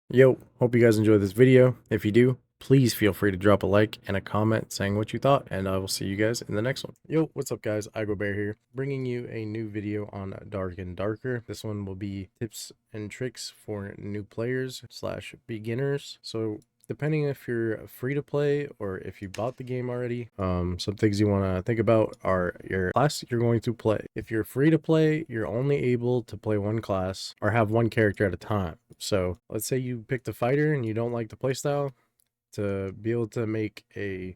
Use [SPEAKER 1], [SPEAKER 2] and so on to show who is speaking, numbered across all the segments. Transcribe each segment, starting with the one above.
[SPEAKER 1] Yo, hope you guys enjoyed this video. If you do, please feel free to drop a like and a comment saying what you thought, and I will see you guys in the next one. Yo, what's up guys? IgoBear here, bringing you a new video on Dark and Darker. This one will be tips and tricks for new players slash beginners. So depending if you're free to play or if you bought the game already, some things you want to think about are your class you're going to play. If you're free to play, you're only able to play one class or have one character at a time. So let's say you picked a fighter and you don't like the playstyle. To be able to make a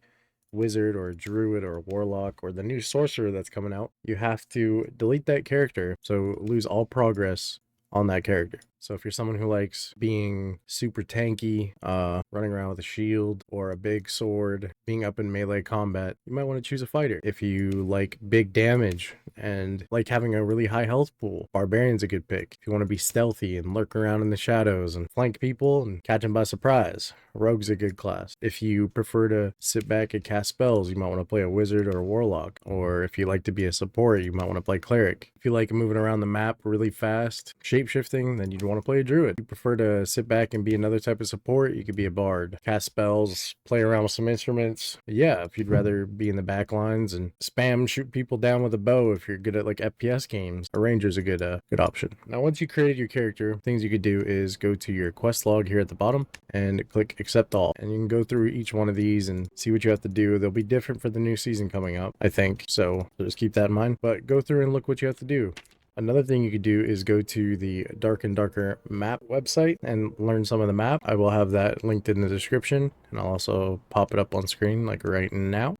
[SPEAKER 1] wizard or a druid or a warlock or the new sorcerer that's coming out, you have to delete that character, so lose all progress on that character. So if you're someone who likes being super tanky, running around with a shield or a big sword, being up in melee combat, you might want to choose a fighter. If you like big damage and like having a really high health pool, Barbarian's a good pick. If you want to be stealthy and lurk around in the shadows and flank people and catch them by surprise, Rogue's a good class. If you prefer to sit back and cast spells, you might want to play a wizard or a warlock. Or if you like to be a support, you might want to play cleric. If you like moving around the map really fast, shapeshifting, then you'd want to play a druid. If you prefer to sit back and be another type of support, you could be a bard. Cast spells, play around with some instruments. Yeah, if you'd rather be in the back lines and spam shoot people down with a bow, if you're good at like FPS games, a ranger's a good option. Now, once you created your character, things you could do is go to your quest log here at the bottom and click accept all, and you can go through each one of these and see what you have to do. They'll be different for the new season coming up, I think, so just keep that in mind, but go through and look what you have to do. Another thing you could do is go to the Dark and Darker map website and learn some of the map. I will have that linked in the description, and I'll also pop it up on screen like right now.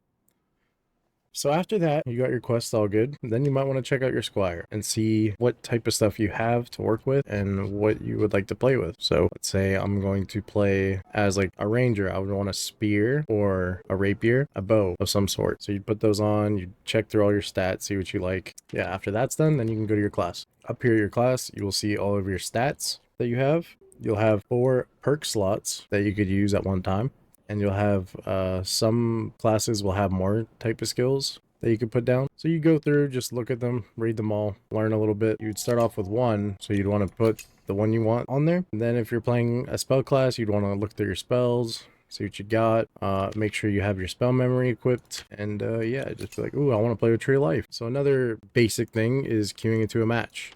[SPEAKER 1] So after that, you got your quest all good. Then you might want to check out your squire and see what type of stuff you have to work with and what you would like to play with. So let's say I'm going to play as like a ranger. I would want a spear or a rapier, a bow of some sort. So you put those on, you check through all your stats, see what you like. Yeah, after that's done, then you can go to your class. Up here at your class, you will see all of your stats that you have. You'll have 4 perk slots that you could use at one time. And you'll have some classes will have more type of skills that you can put down. So you go through, just look at them, read them all, learn a little bit. You'd start off with one, so you'd want to put the one you want on there. And then if you're playing a spell class, you'd want to look through your spells, see what you got, make sure you have your spell memory equipped, and yeah, just be like, ooh, I want to play with Tree of Life. So another basic thing is queuing into a match.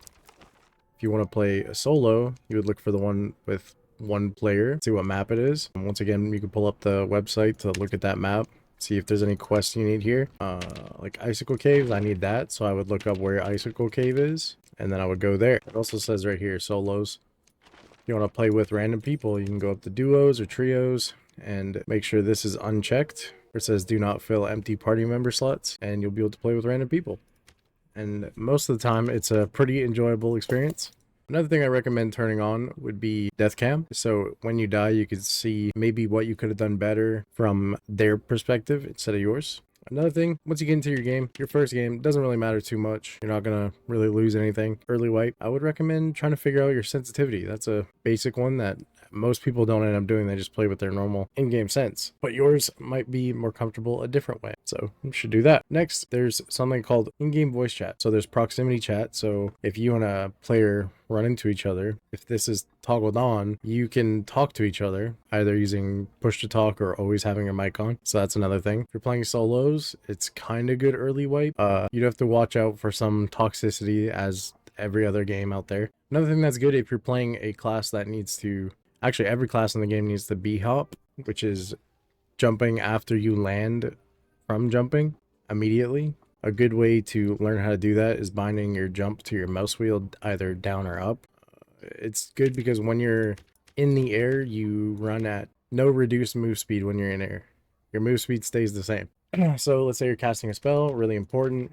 [SPEAKER 1] If you want to play a solo, you would look for the one with one player, see what map it is. And once again, you can pull up the website to look at that map, see if there's any quests you need here. Like Icicle Caves, I need that, so I would look up where Icicle Cave is, and then I would go there. It also says right here, solos. If you want to play with random people, you can go up to duos or trios, and make sure this is unchecked. It says do not fill empty party member slots, and you'll be able to play with random people. And most of the time, it's a pretty enjoyable experience. Another thing I recommend turning on would be death cam. So when you die, you can see maybe what you could have done better from their perspective instead of yours. Another thing, once you get into your game, your first game, doesn't really matter too much. You're not going to really lose anything. Early wipe, I would recommend trying to figure out your sensitivity. That's a basic one that most people don't end up doing. They just play with their normal in-game sense. But yours might be more comfortable a different way. So you should do that. Next, there's something called in-game voice chat. So there's proximity chat. So if you and a player run into each other, if this is toggled on, you can talk to each other either using push to talk or always having your mic on. So that's another thing. If you're playing solos, it's kind of good early wipe. You'd have to watch out for some toxicity as every other game out there. Another thing that's good if you're playing a class that needs to, actually every class in the game needs the b-hop, which is jumping after you land from jumping immediately. A good way to learn how to do that is binding your jump to your mouse wheel either down or up. It's good because when you're in the air, you run at no reduced move speed when you're in air. Your move speed stays the same. So let's say you're casting a spell, really important,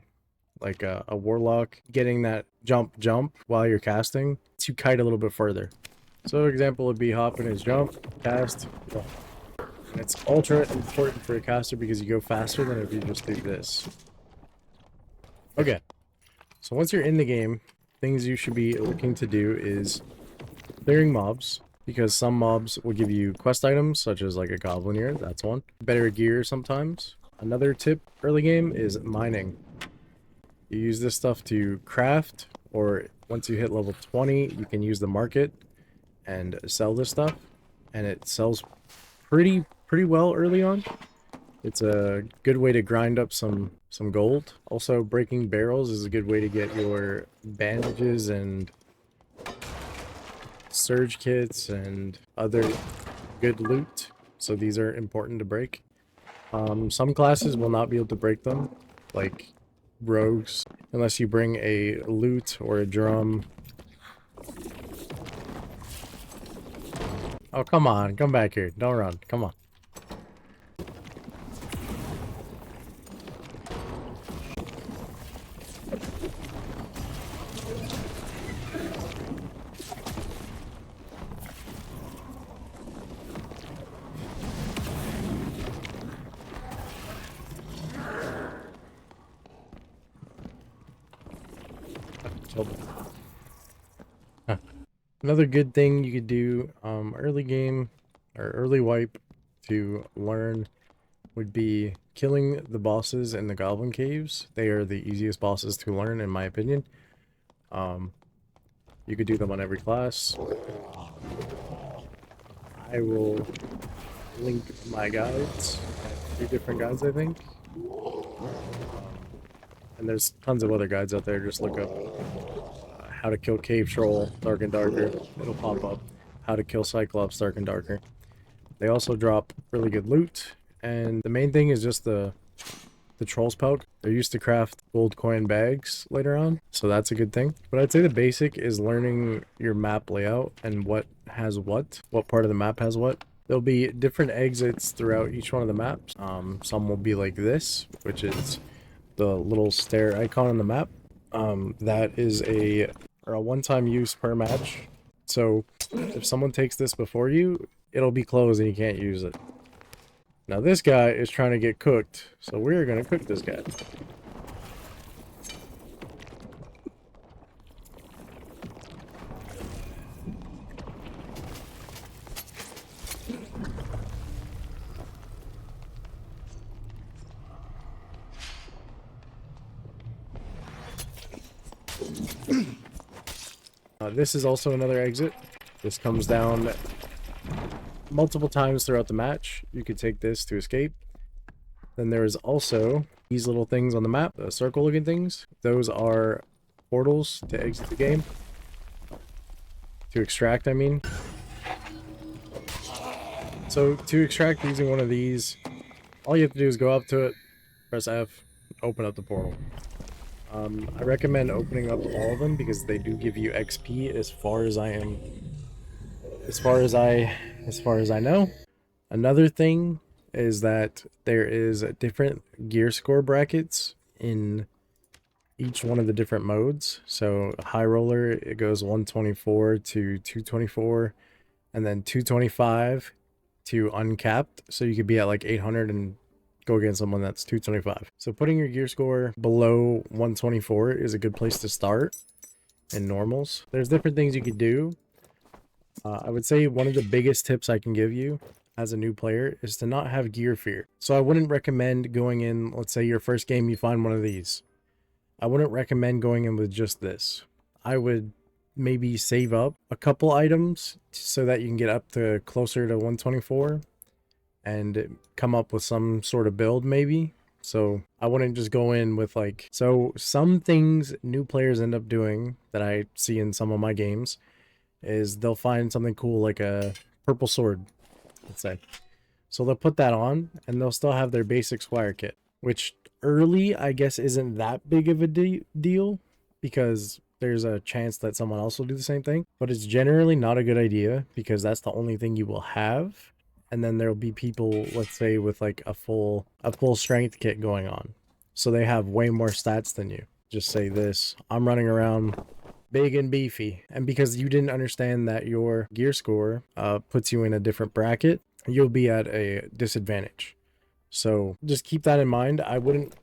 [SPEAKER 1] like a warlock, getting that jump while you're casting to kite a little bit further. So example would be hop in his jump, cast, jump. And it's ultra important for a caster because you go faster than if you just do this. Okay, so once you're in the game, things you should be looking to do is clearing mobs, because some mobs will give you quest items, such as like a goblin ear, that's one. Better gear sometimes. Another tip early game is mining. You use this stuff to craft, or once you hit level 20, you can use the market and sell this stuff. and it sells pretty well early on. It's a good way to grind up some gold. Also, breaking barrels is a good way to get your bandages and surge kits and other good loot. So these are important to break. Some classes will not be able to break them, like rogues, unless you bring a lute or a drum. Oh, come on. Come back here. Don't run. Come on. Huh. Another good thing you could do early game or early wipe to learn would be killing the bosses in the goblin caves. They are the easiest bosses to learn in my opinion. Um, you could do them on every class. I will link my guides. I have 3 different guides, I think. And there's tons of other guides out there. Just look up how to kill Cave Troll, Dark and Darker. It'll pop up. How to kill Cyclops, Dark and Darker. They also drop really good loot. And the main thing is just the Troll's Pelk. They're used to craft gold coin bags later on, so that's a good thing. But I'd say the basic is learning your map layout and what has what part of the map has what. There'll be different exits throughout each one of the maps. Some will be like this, which is the little stair icon on the map. That is a one-time use per match. So if someone takes this before you, it'll be closed and you can't use it. Now this guy is trying to get cooked, so we're gonna cook this guy. This is also another exit. This comes down multiple times throughout the match. You could take this to escape. Then there's also these little things on the map, the circle looking things. Those are portals to exit the game. To extract, I mean. So to extract using one of these, all you have to do is go up to it, press F, open up the portal. I recommend opening up all of them because they do give you XP as far as I know. Another thing is that there is different gear score brackets in each one of the different modes. So high roller, it goes 124 to 224, and then 225 to uncapped. So you could be at like 800 and go against someone that's 225. So putting your gear score below 124 is a good place to start in normals. There's different things you could do. I would say one of the biggest tips I can give you as a new player is to not have gear fear. So I wouldn't recommend going in, let's say your first game you find one of these. I wouldn't recommend going in with just this. I would maybe save up a couple items so that you can get up to closer to 124 and come up with some sort of build maybe. So I wouldn't just go in with like, so some things new players end up doing that I see in some of my games is they'll find something cool like a purple sword, let's say. So they'll put that on and they'll still have their basic squire kit, which early I guess isn't that big of a deal because there's a chance that someone else will do the same thing, but it's generally not a good idea because that's the only thing you will have. And then there'll be people, let's say, with like a full strength kit going on. So they have way more stats than you. Just say this, I'm running around big and beefy. And because you didn't understand that your gear score puts you in a different bracket, you'll be at a disadvantage. So just keep that in mind. I wouldn't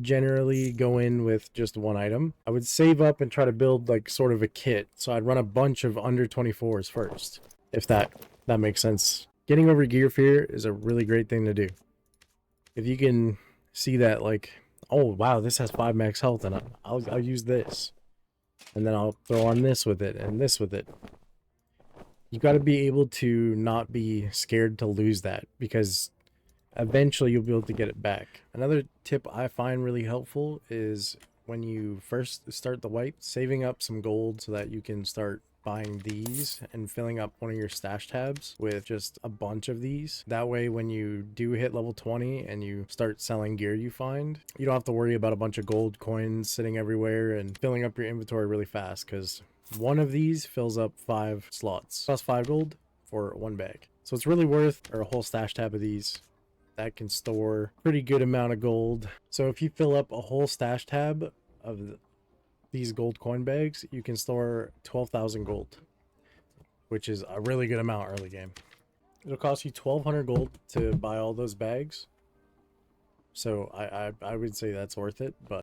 [SPEAKER 1] generally go in with just one item. I would save up and try to build like sort of a kit. So I'd run a bunch of under 24s first, if that makes sense. Getting over gear fear is a really great thing to do. If you can see that like, oh wow, this has 5 max health and I'll use this. And then I'll throw on this with it and this with it. You got to be able to not be scared to lose that, because eventually you'll be able to get it back. Another tip I find really helpful is when you first start the wipe, saving up some gold so that you can start buying these and filling up one of your stash tabs with just a bunch of these. That way when you do hit level 20 and you start selling gear you find, you don't have to worry about a bunch of gold coins sitting everywhere and filling up your inventory really fast, because one of these fills up 5 slots plus 5 gold for 1 bag. So it's really worth, or a whole stash tab of these that can store pretty good amount of gold. So if you fill up a whole stash tab of these gold coin bags, you can store 12,000 gold, which is a really good amount early game. It'll cost you 1,200 gold to buy all those bags, so I would say that's worth it. But